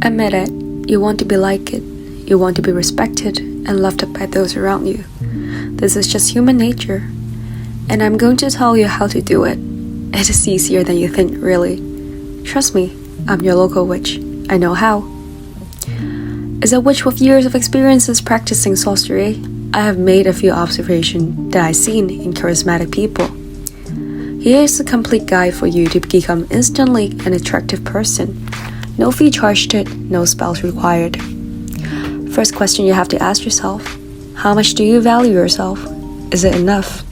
Admit it, you want to be like it. You want to be respected and loved by those around you. This is just human nature. And I'm going to tell you how to do it. It is easier than you think, really. Trust me, I'm your local witch. I know how. As a witch with years of experiences practicing sorcery, I have made a few observations that I've seen in charismatic people. Here is a complete guide for you to become instantly an attractive person. No fee charged, no spells required. First question you have to ask yourself: how much do you value yourself? Is it enough?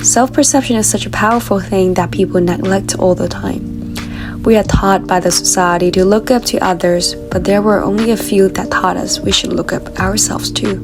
Self-perception is such a powerful thing that people neglect all the time. We are taught by the society to look up to others, but there were only a few that taught us we should look up ourselves too.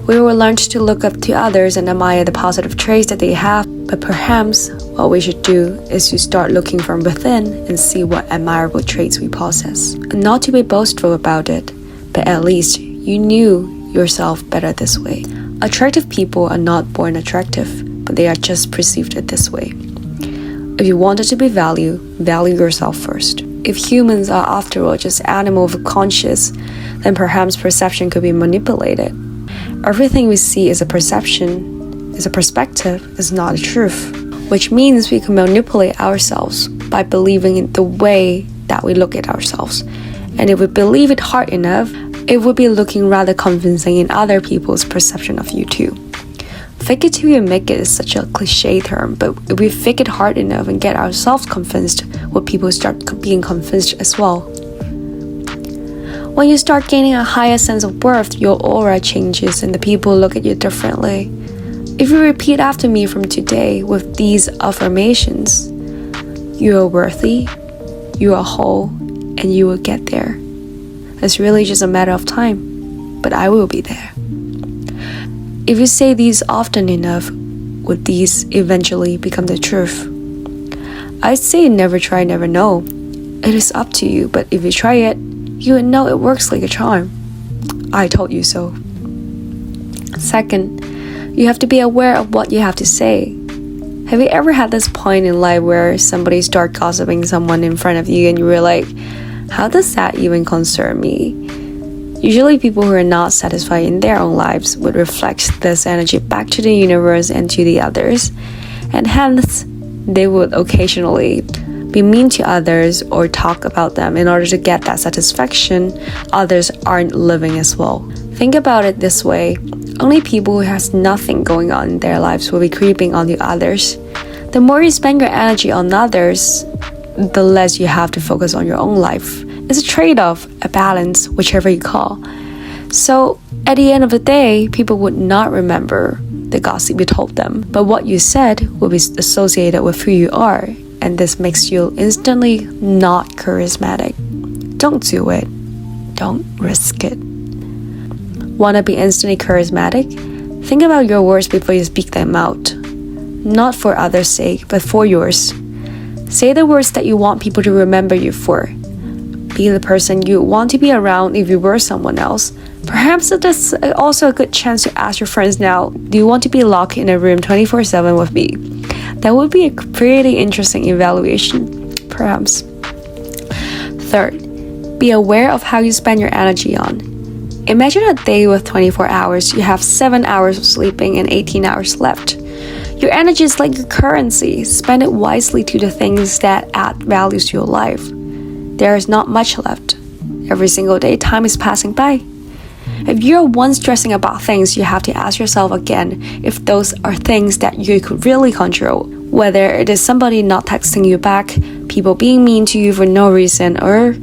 We were learned to look up to others and admire the positive traits that they have, but perhaps what we should do is to start looking from within and see what admirable traits we possess. Not to be boastful about it, but at least you knew yourself better this way. Attractive people are not born attractive, but they are just perceived this way. If you wanted to be valued, value yourself first. If humans are after all just animals with conscience, then perhaps perception could be manipulated. Everything we see is a perception, is a perspective, is not a truth, which means we can manipulate ourselves by believing in the way that we look at ourselves. And if we believe it hard enough, it would be looking rather convincing in other people's perception of you too. Fake it till you make it is such a cliche term, but if we fake it hard enough and get ourselves convinced, will people start being convinced as well? When you start gaining a higher sense of worth, your aura changes and the people look at you differently. If you repeat after me from today with these affirmations: you are worthy, you are whole, and you will get there. It's really just a matter of time, but I will be there. If you say these often enough, would these eventually become the truth? I'd say never try, never know. It is up to you, but if you try it, you would know it works like a charm. I told you so. Second, you have to be aware of what you have to say. Have you ever had this point in life where somebody starts gossiping someone in front of you and you were like, how does that even concern me? Usually people who are not satisfied in their own lives would reflect this energy back to the universe and to the others, and hence they would occasionally be mean to others or talk about them in order to get that satisfaction others aren't living as well. Think about it this way: only people who has nothing going on in their lives will be creeping on the others. The more you spend your energy on others, the less you have to focus on your own life. It's a trade-off, a balance, whichever you call. So at the end of the day, people would not remember the gossip you told them, but what you said will be associated with who you are, and this makes you instantly not charismatic. Don't do it. Don't risk it. Want to be instantly charismatic? Think about your words before you speak them out. Not for others' sake, but for yours. Say the words that you want people to remember you for. Be the person you want to be around if you were someone else. Perhaps it is also a good chance to ask your friends now, do you want to be locked in a room 24/7 with me? That would be a pretty interesting evaluation, perhaps. Third, be aware of how you spend your energy on. Imagine a day with 24 hours. You have 7 hours of sleeping and 18 hours left. Your energy is like your currency. Spend it wisely to the things that add values to your life. There is not much left. Every single day, time is passing by. If you're one stressing about things, you have to ask yourself again if those are things that you could really control. Whether it is somebody not texting you back, people being mean to you for no reason, or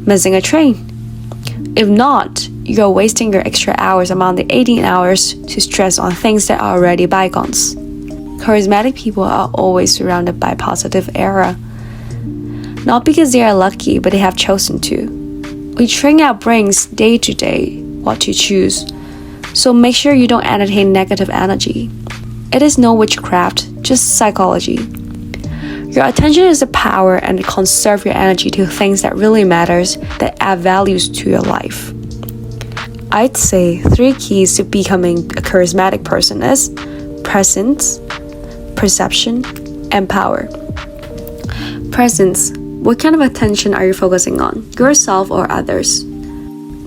missing a train. If not, you're wasting your extra hours among the 18 hours to stress on things that are already bygones. Charismatic people are always surrounded by positive aura. Not because they are lucky, but they have chosen to. We train our brains day to day what to choose, so make sure you don't entertain negative energy. It is no witchcraft, just psychology. Your attention is the power, and conserve your energy to things that really matters, that add values to your life. I'd say 3 keys to becoming a charismatic person is presence, perception, and power. Presence What kind of attention are you focusing on, yourself or others?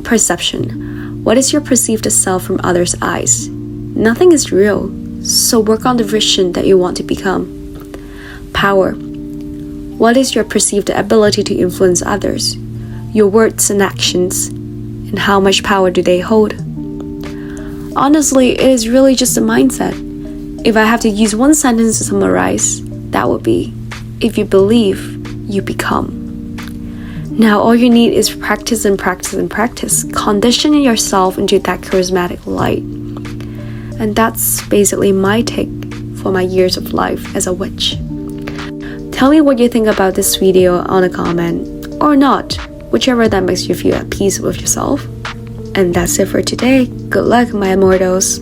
Perception. What is your perceived self from others' eyes? Nothing is real, so work on the vision that you want to become. Power. What is your perceived ability to influence others? Your words and actions, and how much power do they hold? Honestly, it is really just a mindset. If I have to use one sentence to summarize, that would be, if you believe, you become. Now all you need is practice and practice and practice, conditioning yourself into that charismatic light. And that's basically my take for my years of life as a witch. Tell me what you think about this video on a comment, or not, whichever that makes you feel at peace with yourself. And that's it for today. Good luck, my immortals.